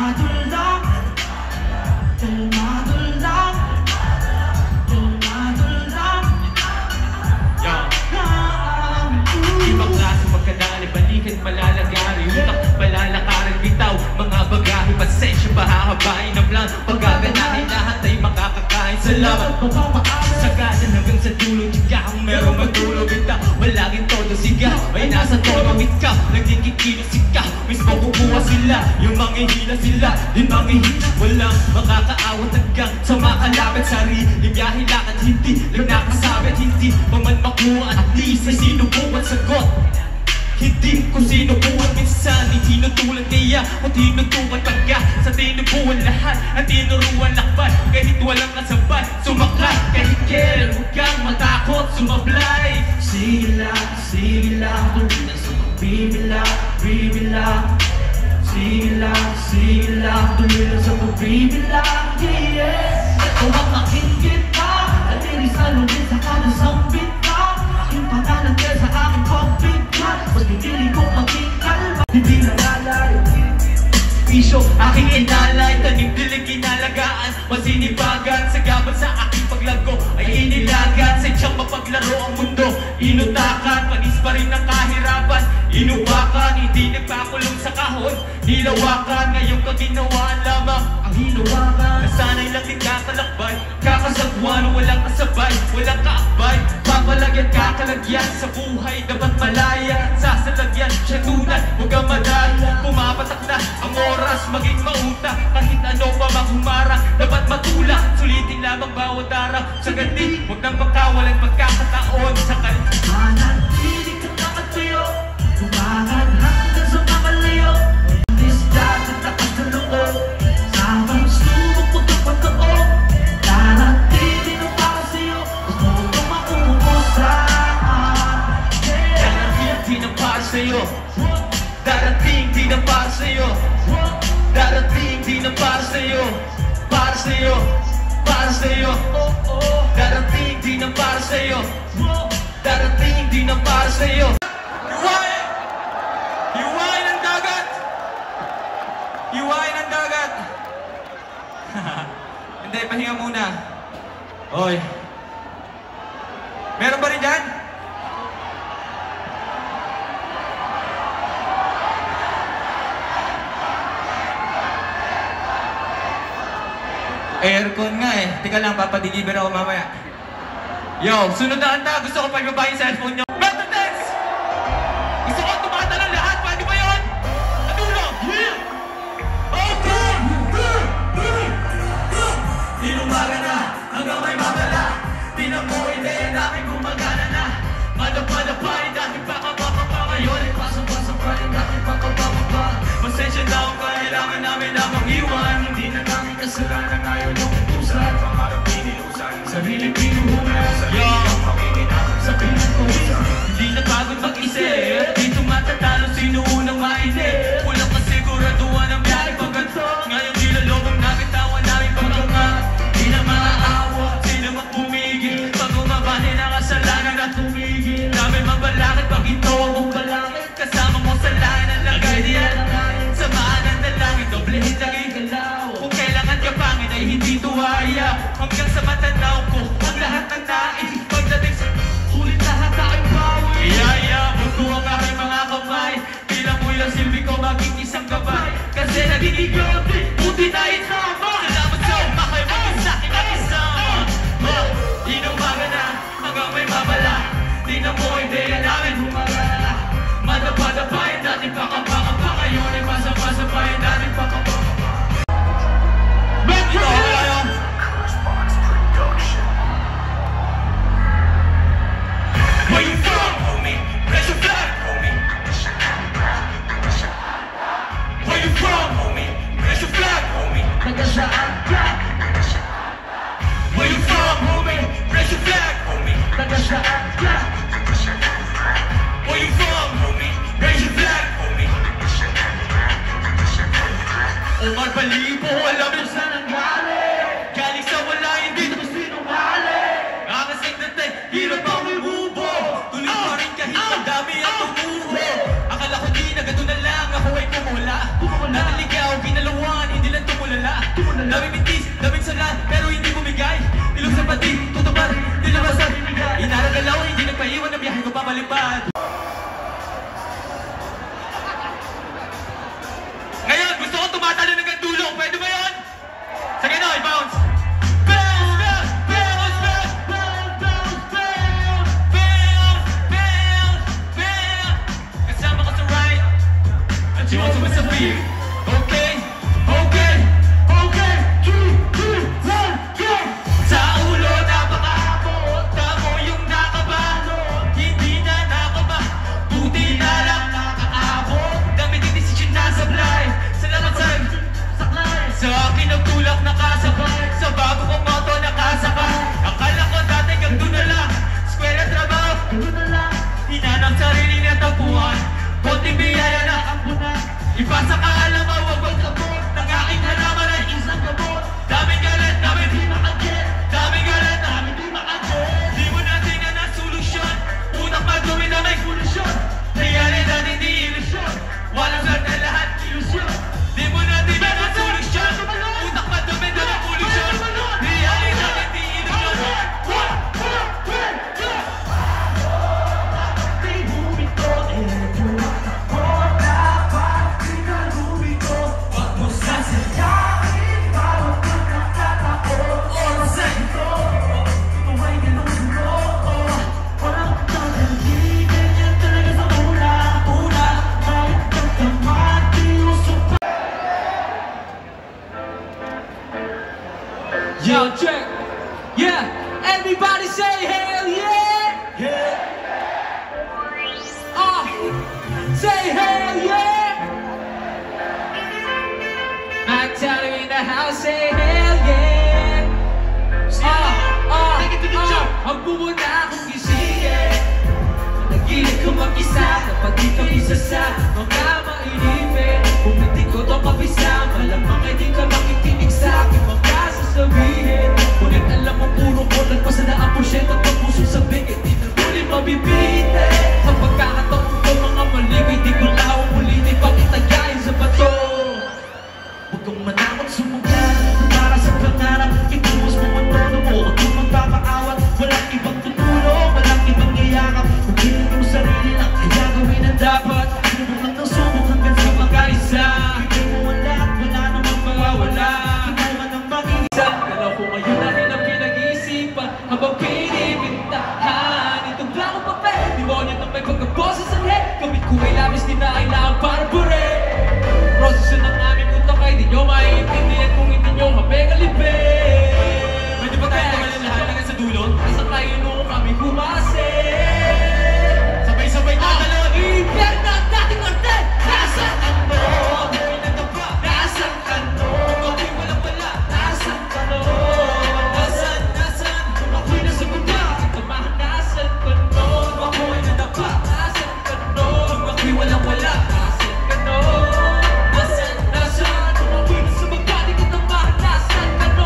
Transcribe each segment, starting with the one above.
lang, kalmado lang, kalmado lang. Ibang klase magkanali, balikan malalagari, utak malalakaran, bitaw mga bagahe, pasensya pahahabain ng plan, pagaganahin lahat ay makakakain. Salamat sagada hanggang sa dulo, tiga kung merong matulog. Ita, malaging todo siga, may nasa tono ikaw, nagkikikilo sika, mismo kukuha sila, yung manghihila sila, yung manghihila, walang makakaawat hanggang sa makalapit. Sarili biyahe lakad, hindi lang nakasabit, hindi pa man makuha, at least ay sinubukan sagot. Hindi ko sinubuhan minsan, hindi tinutulad kaya o tinutukan pagka sa tinubuhan lahat ang tinuruan lakbay, kahit walang kasabay sumakay, kahit kailan huwag kang matakot sumablay. Sige lang, tuloy sa pagbibilang, bibilang. Sige lang, tuloy lang sa pagbibilang, yeah. Ito ang aking gita, at inisalong din sa kanasang bita. Aking pangalan din sa aking pagbigyan, mas pinili ko maging kalma, hindi nangalay. Pisyo, aking inalay, tanim dilig inalagaan, masinibagan, sagabal sa aking paglago ay inilagan, sadyang mapaglaro ang mundo, inutakan, panis pa rin ang kahirapan, inuwakan, hindi nagpakulong sa kahon, nilawakan, ngayong kaginawaan lamang ang hinawakan. Nasanay lang din kakalakbay, kakasagwan, walang kasabay, walang kaakbay, papalagyan, kakalagyan sa buhay, dapat malaya, sasalagyan, siya tunay, huwag kang madaya, pumapatak na ang oras, maging mauta, kahit ano pa maghumarang, dapat matulak, sulitin lamang bawat araw, sa gandi, huwag nang makawalan, magkakataon, sa manatili ka nakatayo, tumangan hanggang sa makalayo, disdad at takas na loob, sabang subok pagkapagkaog, nanatili na para sa'yo, gusto mo kang mauubusan. Darating di na para sa'yo, darating di na para sa'yo, darating di na para sa'yo, para sa'yo, para sa'yo, darating di na para sa'yo, darating di na para sa'yo. Hiwain! Hiwain ang dagat! Hiwain ang dagat! Hindi, pahinga muna. Oy. Meron ba rin dyan? Aircon nga eh. Teka lang, papadeliver ako mamaya. Yo, sunod na handa. Gusto ko pagbaba yung cellphone nyo. Metal dance! Gusto ko tumatalon lahat. Pwede ba yun? Natulo! Yeah! Okay! Inumaga na hanggang may mabala. Tinan mo, ideya namin gumagana na. Madapa-dapa, dati pa kapapapa. Ngayon ay pasang-pasang pa rin dati pa kapapapa. Pasensya na kung kailangan namin lamang iwan. Hindi na namin kasalanan ngayon yung utusan. Pangarap inilusan. Sarili pinuhunan. Sarili ang pakikinabang sa pinuhusan. Hindi na pagod mag-isip. Di tumatatalo sino unang mainip. Walang kasiguraduhan ang biyahe pag ganito. Ngayon nilalobong nakitawan namin pagkangat. Di na maaawa, sino magpumigil. Pag umabani na kasalanan at tumigil. Dami mabalakit pag ito ang balakit. Kasama mo sa lahat ng lagay di alangay. Samahan ng dalangin, doblehin lang igalaw. Kung kailangan ka pangin ay hindi tuwaya. Hanggang sa matanaw ko ang lahat ng nais. Pagdating sa sulit lahat aking bawi. Iyaya, buto ang aking mga kamay. Bilang mo'y lang silbi ko maging isang gabay. Kasi naging igote, buti na itama. Salamat sa umakay, maging sa'kin ang isama. Inumaga na hanggang may mabala. Tingnan mo, ideya namin humagala. Madapa-dapa yung dating pakapakapa. Ngayon ay masa-masa pa yung dating pakapakapa. Metro! Where you from, homie? Raise your flag, homie. Where you from, homie? Raise your flag, homie. Tagasaan ka, Where you from, homie? Raise your flag, homie. tagasaan ka, Where you from, homie? Raise your flag, homie. Omar Balibo, alam mo saan ang galing? galing sa wala, hindi Dito ko sinungaling. kakasig na tayo, hirap ang imubo. Tuloy pa rin kahit ang dami ang tumuho. Akala ko di na ganun na lang, ako ay kumula. Nataligaw, ginalawan, nagtulak nakasabay sa bago kong moto nakasakay. Akala ko dati ganito na lang, eskwela trabaho ganito na lang. Hinanap sarili na tapuan, konting biyaya na ambunan. Ipasa ka alam mo, wag magkabot ng aking halaman ay isang gabot. Daming galit, daming di makaget. Daming galit, daming di makaget. Di mo natin na na solusyon, unang madumi na may solusyon. Realidad hindi ilusyon, walang swerte lahat ilusyon. Di mo natin na na solusyon, unang madumi na may solusyon. Realidad hindi ilusyon. Yo, check. Yeah, everybody say hell yeah. Yeah. Say hell yeah. Mac Taylor in the house, say hell yeah. Take it to the top. Ang buo na akong gisingin. Nagilid ko mag-isa, dapat di ka isa sa mga mailipin. Kung hindi ko to kabisa, malamang ay di ka makikinig sa akin mga sasabihin. Ngunit alam mo puro ko nagpasa na ang porsyento at puso sa bigit. Di na muli mabibitin. Sa pagkakataon ko mga maligay, di ko na ulitin pa kitagayin sa bato. Huwag kang manakot sumugal, para sa pangarap ituos mo ang tono mo. Huwag kang magpapaawat, walang ibang tutulong, walang ibang iyakap. Kung hindi mo sarili lang, kaya gawin ang dapat. Subok lang ng subok hanggang sa magkaisa. Bigay mo ang lahat, wala namang mawawala. Kinuha ng mag-iisa, galaw ko ngayon dahil ang pinag-iisipan. Habang pinibintahan, itong blakong papel, demonyo na may pagkaboses sa head. Gamit ko ay labis, di na kailangan para pure. Proseso ng aming utak ay di nyo maiintindihan kung hindi nyo kami kalipin. Pwede ba tayo naman lahat hanggang sa dulo? Isang kayo nung kami bumase. Sabay-sabay tatalon. Impyerno ang dating arte. Nasaan ka no? Ako'y nagkapa. Nasaan ka no? Ako'y walang wala. Nasaan ka no? Nasaan? Kung ako'y nasa bunda, tamahan nasaan ka no? Kung ako'y nadapa, nasaan ka no? Kung ako'y walang wala, nasaan ka no? Nasaan? Kung ako'y nasa bunda, di ko tamahan nasaan ka no?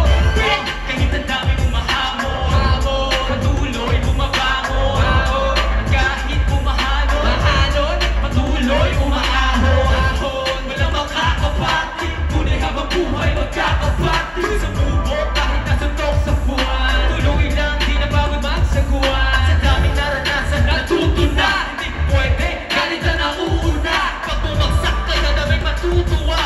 Kahit ang daming umahamon, patuloy bumabangon. Kahit bumahalon, patuloy umaahon. Walang makakapati, tunay habang buhay magkakapati. Sumubok kahit nasuntok sa buwan, tuloy lang di na bago magsaguan. Sa daming naranasan, natuto na. Hindi pwede, galit na nauuna. Pag bumagsak ka na daming matutuwa.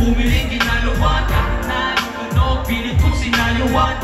Humiling ginalawan, kahit na ang tunog, pilit kong sinayawan.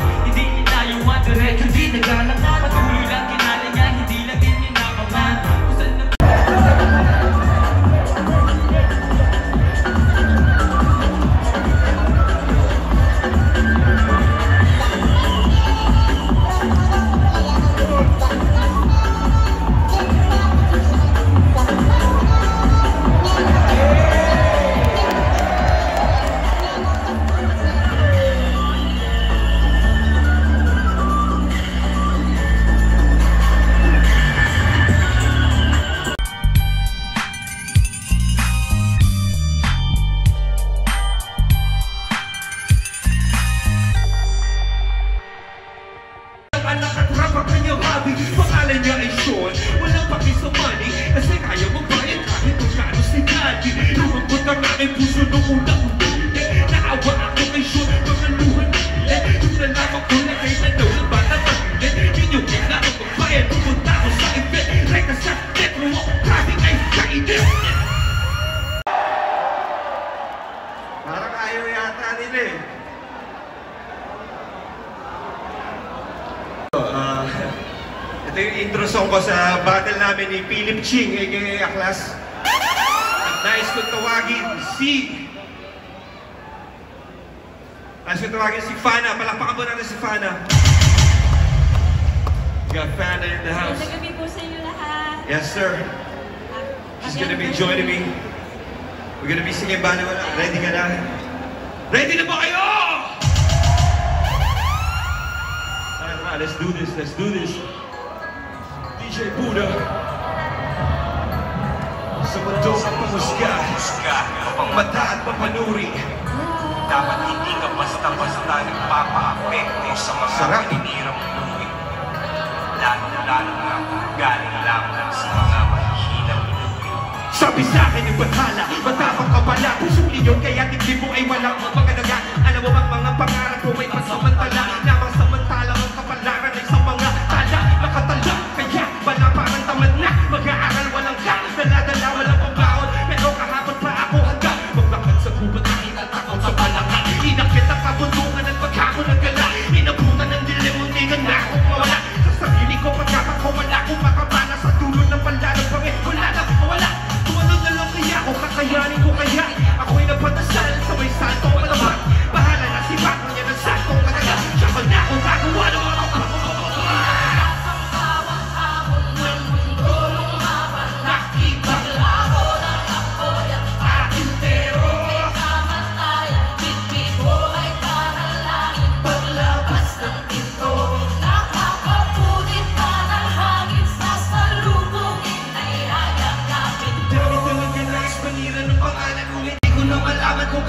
song ko sa battle namin ni Philip Ching, a.k.a. Aklas. At nais kong tawagin si Fana. Palakpakan mo natin si Fana. Got Fana in the house. Magandang gabi po sa inyo lahat. Yes, sir. She's gonna be joining me. We're gonna be singing Bana Wala. Ready ka na? Ready na ba kayo? Tara, let's do this. Let's do this. DJ Buddha. Sa mundo ng pamusga, mapangmata at mapanuri. Dapat hindi ka basta-basta nagpapa-apekto sa mga paninirang buhay. Lalo-lalo na galing lamang sa mga mahihinang buhay. Sabi sa'kin yung bathala, matapang ka pala. Pusong linyon, kaya dibdib mo ay walang magkadaga. Alam mo bang mga pangarap ko may pasamantala? Namang samantala ang kapalaran ay sa mga tala. Nakatala, kaya wala parang tamad na. Mag-aaral walang ka, dala-dala walang pambaon. Pero kahapon pa ako hanggang maglakad sa gubat na inatakot sa palaka. Inakit ang kabuntungan at pagkako ng gala. Inabutan ng dilim, hindi ka na akong mawala. Sa sarili ko, pagkapat ko wala akong makabana. Sa dulo ng pandalang pangit, wala na mawala. Tumalon na lang kaya ako, kakayanin ko kaya. Ako'y napatasal sa may salto malaman. Bahala na si Bakang yan ang saltong kataga. Siya pa na akong gagawa ng mga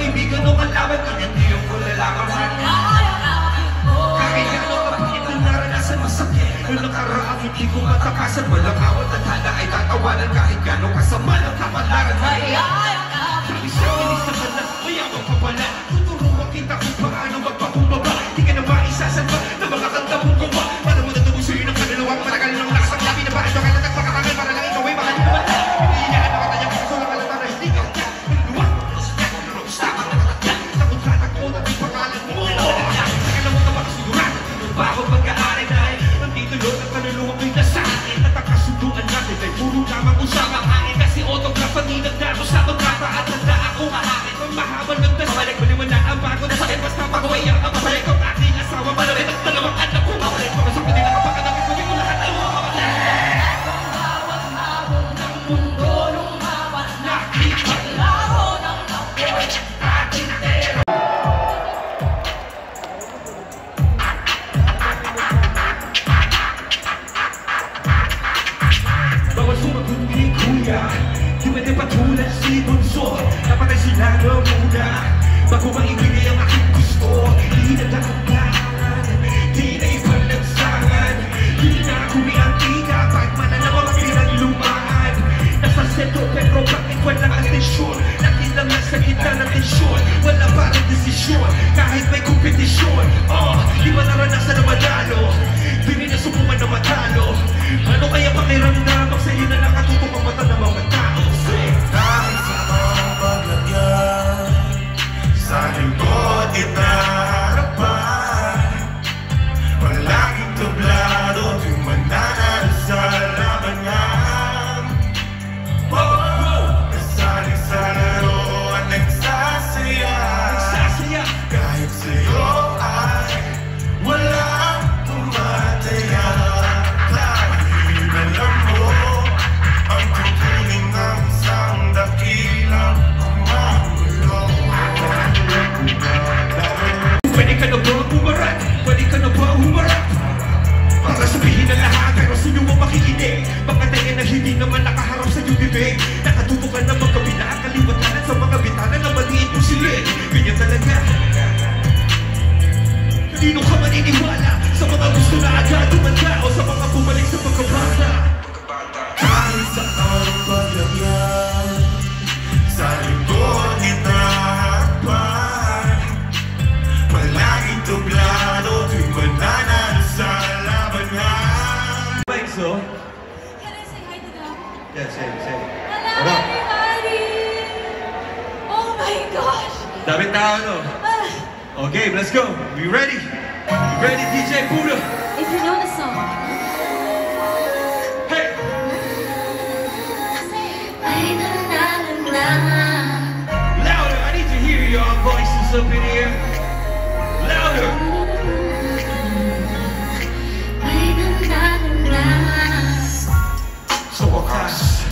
kaibigan o kalaban, hindi yung kulalaman. Kahit gano'n kapangit na naranasan masakit, noong nakaraan hindi ko matakasan. Walang awat at hala ay tatawanan kahit gano'n kasama ng kapalaran. Sabi sa'kin isa ka na, mayabang ka pala. Tuturuan kita kung paano magpakumbaba. Di ka na maisasalba na mga kanta mong gawa. Para mo natubog sa'yo ng kaluluwang matagal ng lakasang labi na bakit ka nagpakakangal para lang ikaw ay makalimutan. Hindi niya na nakatanya kung gusto ng kalata na hindi ka kaya. Bago pagkaari dahil nandito yun ang kaluluwa ko'y nasa akin. At ang kasunduan natin ay puro lamang usapang hangin. Kasi autograph ang inagdaro sa kontrata at handa akong ahakin. Kung mahabang nagdas, balik maliwala ang bago na sakit. Basta pag-uwayak ang mabalik ang aking asawa. Malawin ang dalawang anak ko. Mabalik ko sa kanila kapag kanapin ko yung lahat ay mga kapatid. Habang ng mundo nung hawa, nakipaglaho ng apoy ating tero. Di pwede patulan si Bunso. Napatay sila na muna bago maibigay ang aking gusto. Di na nakakalan, di na ipanagsangan. Di na kumiantika kahit mananawang pinaglumaan. Nasa sentro pero bakit walang atensyon? Nakilang nasa gitna ng tensyon. Wala parang desisyon kahit may kompetisyon. Di ba naranasan na manalo? Di rin nasubukan na matalo. Ano kaya pakiramdam pag sa'yo na nakatutok ang mata ng mga tao? Dahil sa mga paglagyan sa lingkod itaharapan, palaging tublado tuwing mananalo sa labanan. Kasali sa laro at nagsasaya kahit sa'yo ay walang tumataya. Dahil alam mo ang tutunin ng isang dakilang kumagulo. Pwede ka na ba umarap? Pwede ka na ba umarap? Para sabihin na lahat pero sino mo makikinig? Mga tayo na hindi naman nakaharap sa iyong bibig. Nakatutukan na magkabila ang kaliwatanan sa mga bitana na maliit mo silid. Ganyan talaga. Kanino ka maniniwala? Sa mga gusto na agad tumanda o sa mga bumalik sa pagkabata? Kahit sa ang paglagyan sa lingkod itaharapan, palaging tublado tuwing mananalo sa labanan. Mike, so? Can I say hi to them? Yeah, say. Hello, Ano? everybody! Oh my gosh! Daming tao, no? Okay, let's go. We ready? You ready, DJ Buddha? If you know the song. hands up in here. Louder. Sa wakas,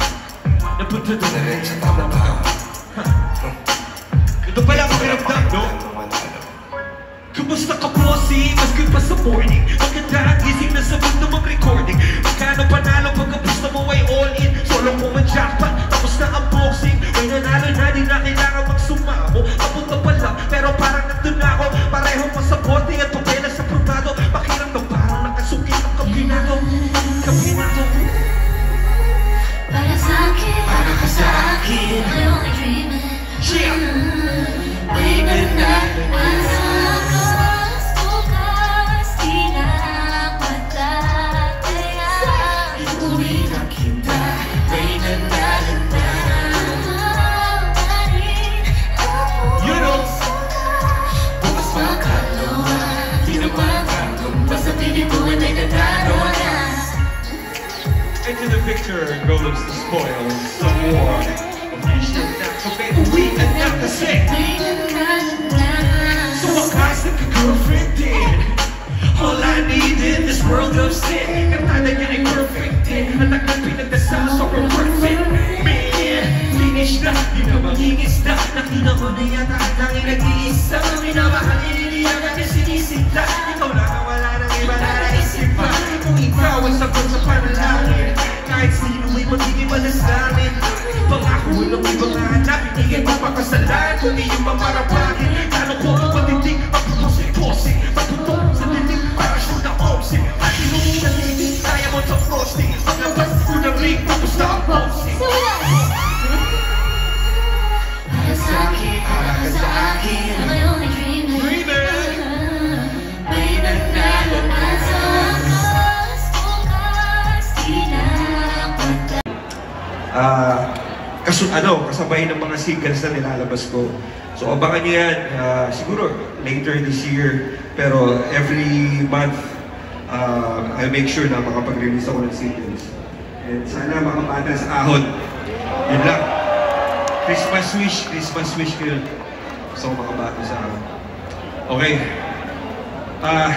napunta doon na rin sa tamang ito pala ang pakiramdam, no? Kumusta ka, bossy? Mas good pa sa morning. Maganda ang gising na sabog na mag-recording. Magkano panalo pag ang pusta mo ay all in. Solo ko ang jackpot, tapos na ang boxing. May nanalo na, di na kailangan magsumamo. Papunta pa lang, pero parang nandun na ako. Pareho pa sa boarding at papela sa privado. Pakiramdam parang nakasukit ang kabinado. Kabinado. Para sa akin, para ka sa akin, I only dream it. Waiting na asa ko, bukas di na matataya. Uwi na kita, waiting na You know, bukas makalawa, di na makakong basta piling ko ay may natalo na. into the picture goes the spoils, some more of these shit now. So baby, we are not the same. So wakas nagka-girlfriend din. All I need in this world of sin. Katada niya ay perfect din. Anak na pinagdasal, sobrang perfect. Man, finish na, di na mangingis na. Nakita ko na yata at langin nag-iisa. Minamahal, iniliyan na sinisita. Ikaw lang ang wala nang iba na naisip pa. Kung ikaw ay sagot sa panalangin, kahit sino ay magiging malasamin. Pangako walang ibang hanap, hindi ka papakasalan. Kung iyong mamarapahin, tanong ko patitig, mapupusik-pusik. Matutok sa dinig, para sure na omsik. At inungin na linig, kaya mo sa frosting. Paglabas ko ng ring, tapos na ang posing. Para sa akin, para ka sa akin, I only dream it. May nanalo na sa wakas, bukas di na kasabay ng mga singles na nilalabas ko. So abangan nyo yan, siguro later this year. Pero every month, I'll make sure na makapag-release ako ng singles. And sana makabata sa ahon. Yun lang. Christmas wish ko yun. Gusto ko makabata sa ahon. Okay.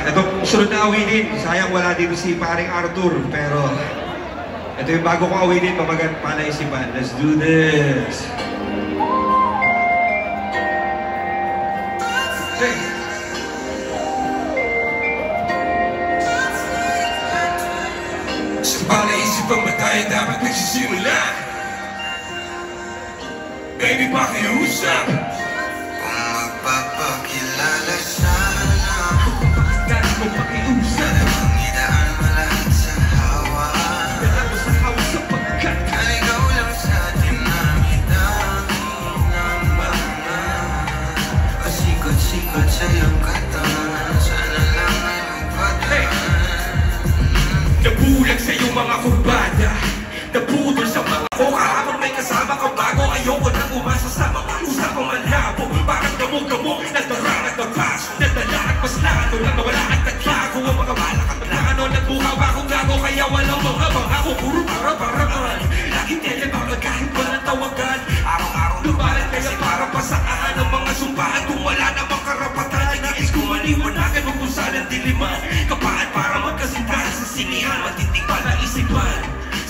Ito, sunod na awinin. Sayang wala dito si paring Arthur, pero ito yung bago kong awinin, pamagat palaisipan. Let's do this! Okay. Sa palaisipan ba tayo dapat nagsisimula? Baby, pakiusap! Kung magpapakilala sana, Dahil ko pakiusap, ang idaan malahit sa hawa. dalawa sa hawa sapagkat Ikaw lang sa atin ang idangin ng mga pasikot-sikot sa iyong katawan. Sana lang ay magpadaan. nabulag sa iyong mga kurbada, naputol sa mga oka habang may kasama ka bago. Ayoko nang umasa sa mga usapang malabo. Parang gamog-gamog, nadarang at nagpaso, nadala at mas lalo lang nawala at naglago. Ang mga balak at plano, nagbuhaw akong gago. Kaya walang mga pangako, puro para-paraman. Laging telebaga kahit walang tawagan. Araw-araw lumalan kaya para pasaan ang mga sumpaan. Kung wala namang karapatan, nais ko maliwanagan mo kung saan ang diliman. Kapaan para magkasintahan sa sinihan, matitig pala isipan.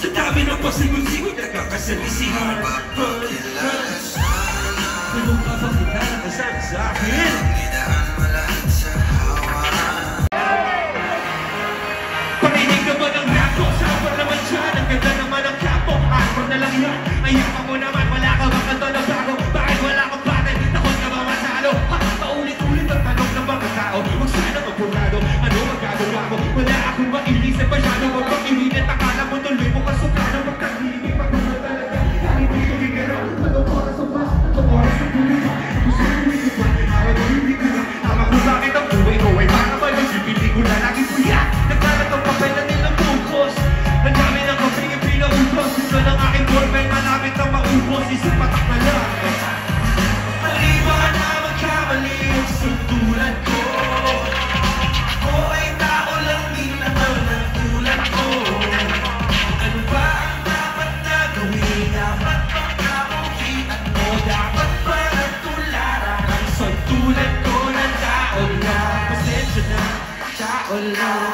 Sa dami ng pasigot-sigot, nagkakasalisihan. Magpapakilala sana, Ano pa bang kilala ka sa akin? ang idaan malahit sa hawa. Parinig naman ang rapo, sapar naman dyan. Ang ganda naman ang kapo, akor na lang yan. Ayaw mo naman, wala ka bang kanto na bago? Bakit wala kang patin? Takot ka ba matalo? Ha? Paulit-ulit ang tanong ng mga tao. Huwag sana magpurado, ano magagawa ko? Wala akong mailisip masyado. Huwag bang ilinit, akala mo tuloy mo kasukano. Magkahilig, pagkakot talaga. Kahit hindi ko bigyan ako, anong oras ang bus? Anong oras ang bulipa? Gusto ko yung iba, araw mo hindi ka wala